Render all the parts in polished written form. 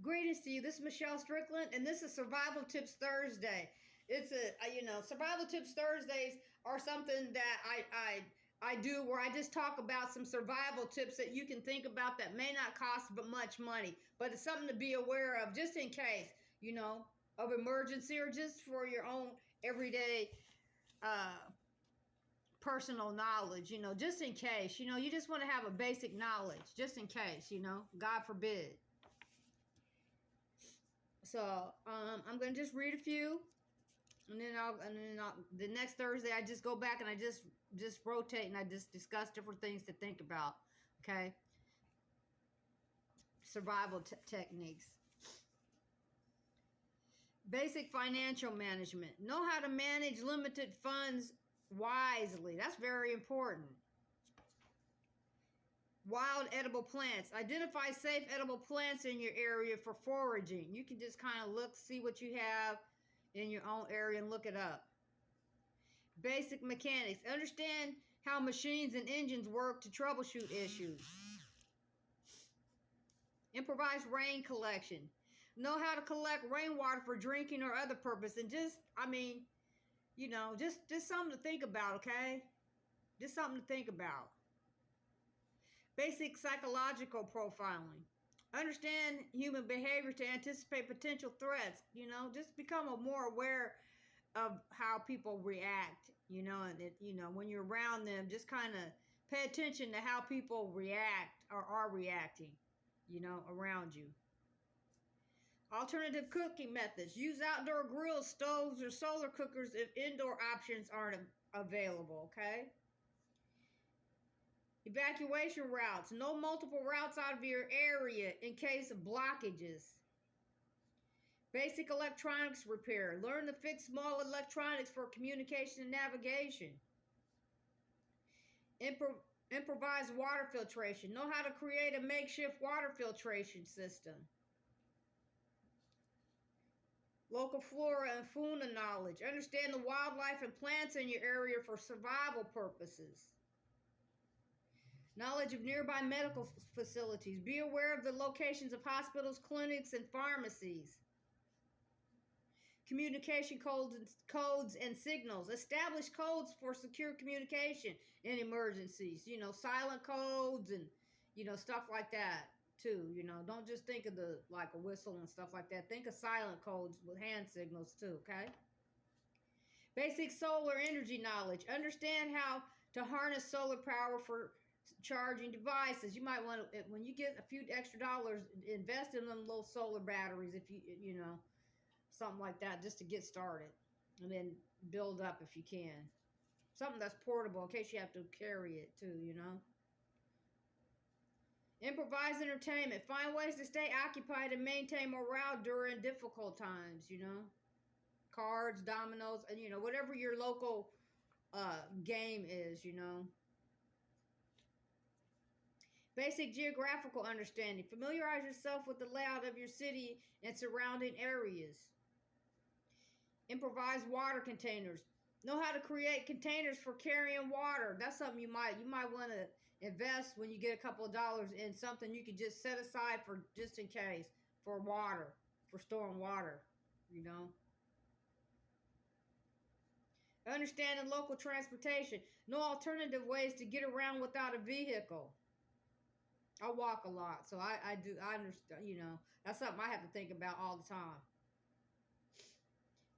Greetings to you. This is Michelle Strickland, and this is Survival Tips Thursday. It's Survival Tips Thursdays are something that I do where I just talk about some survival tips that you can think about that may not cost but much money, but it's something to be aware of just in case, of emergency or just for your own everyday personal knowledge, just in case, you just want to have a basic knowledge just in case, God forbid. So I'm gonna just read a few, and then I'll the next Thursday I just go back and I just rotate and I just discuss different things to think about. Okay, survival techniques. Basic financial management. Know how to manage limited funds wisely. That's very important. Wild edible plants. Identify safe edible plants in your area for foraging. You can just kind of look, see what you have in your own area and look it up. Basic mechanics. Understand how machines and engines work to troubleshoot issues. Improvised rain collection. Know how to collect rainwater for drinking or other purpose. And just something to think about, okay? Just something to think about. Basic psychological profiling. Understand human behavior to anticipate potential threats. Just become more aware of how people react. And when you're around them, just kind of pay attention to how people react or are reacting, around you. Alternative cooking methods. Use outdoor grills, stoves, or solar cookers if indoor options aren't available, okay? Evacuation routes. Know multiple routes out of your area in case of blockages. Basic electronics repair. Learn to fix small electronics for communication and navigation. Improvise water filtration. Know how to create a makeshift water filtration system. Local flora and fauna knowledge. Understand the wildlife and plants in your area for survival purposes. Knowledge of nearby medical facilities. Be aware of the locations of hospitals, clinics, and pharmacies. Communication codes and signals. Establish codes for secure communication in emergencies. Silent codes and, stuff like that too. Don't just think of a whistle and stuff like that. Think of silent codes with hand signals too, okay? Basic solar energy knowledge. Understand how to harness solar power for charging devices. You might want to, when you get a few extra dollars, invest in them little solar batteries if you something like that, just to get started, and then build up if you can. Something that's portable in case you have to carry it too. Improvise entertainment. Find ways to stay occupied and maintain morale during difficult times. Cards, dominoes, and whatever your local game is. Basic geographical understanding. Familiarize yourself with the layout of your city and surrounding areas. Improvise water containers. Know how to create containers for carrying water. That's something you might want to invest when you get a couple of dollars in something you could just set aside for just in case, for water, for storing water, Understanding local transportation. Know alternative ways to get around without a vehicle. I walk a lot, so I understand, that's something I have to think about all the time.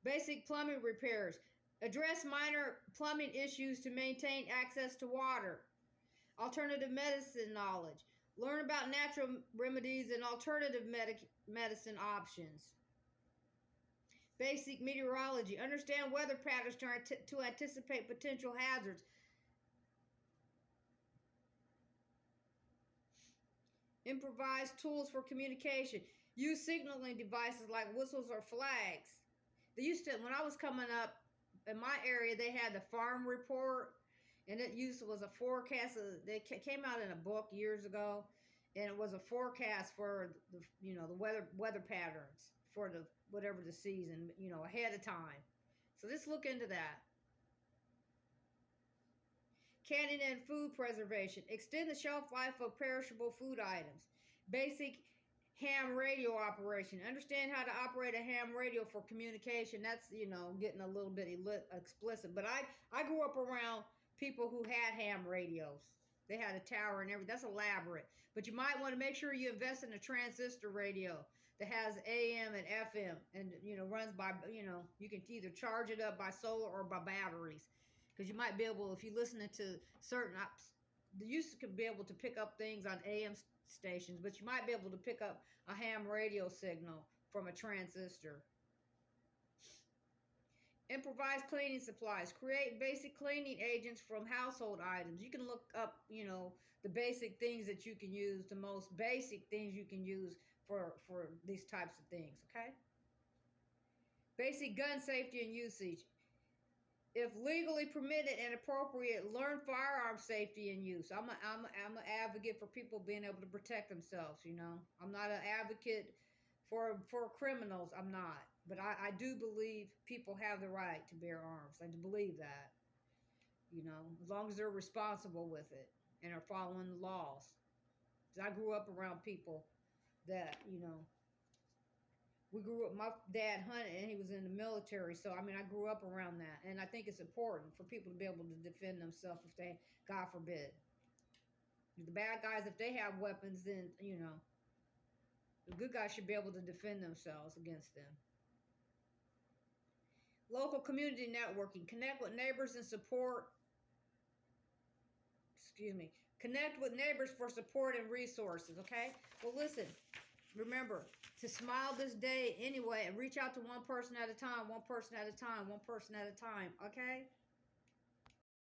Basic plumbing repairs. Address minor plumbing issues to maintain access to water. Alternative medicine knowledge. Learn about natural remedies and alternative medicine options. Basic meteorology. Understand weather patterns to anticipate potential hazards. Improvise tools for communication. Use signaling devices like whistles or flags. They used to, when I was coming up in my area, they had the farm report, and it was a forecast. They came out in a book years ago, and it was a forecast for the weather patterns for whatever the season, ahead of time. So just look into that. Canning and food preservation. Extend the shelf life of perishable food items. Basic ham radio operation. Understand how to operate a ham radio for communication. That's, getting a little bit explicit. But I grew up around people who had ham radios. They had a tower and everything. That's elaborate. But you might want to make sure you invest in a transistor radio that has AM and FM and, runs by, you can either charge it up by solar or by batteries. Because you might be able, if you're listening to certain you used to be able to pick up things on AM stations, but you might be able to pick up a ham radio signal from a transistor. Improvise cleaning supplies. Create basic cleaning agents from household items. You can look up, the basic things that you can use, the most basic things you can use for these types of things, okay? Basic gun safety and usage. If legally permitted and appropriate, learn firearm safety and use. I'm an advocate for people being able to protect themselves. I'm not an advocate for criminals. I'm not, but I do believe people have the right to bear arms. I do believe that. As long as they're responsible with it and are following the laws. 'Cause I grew up around people that we grew up, my dad hunted and he was in the military, so I grew up around that, and I think it's important for people to be able to defend themselves if they, God forbid, the bad guys, if they have weapons, then the good guys should be able to defend themselves against them. Local community networking. Connect with neighbors and support, connect with neighbors for support and resources, okay? Well, listen, remember to smile this day anyway and reach out to one person at a time, one person at a time, one person at a time, okay?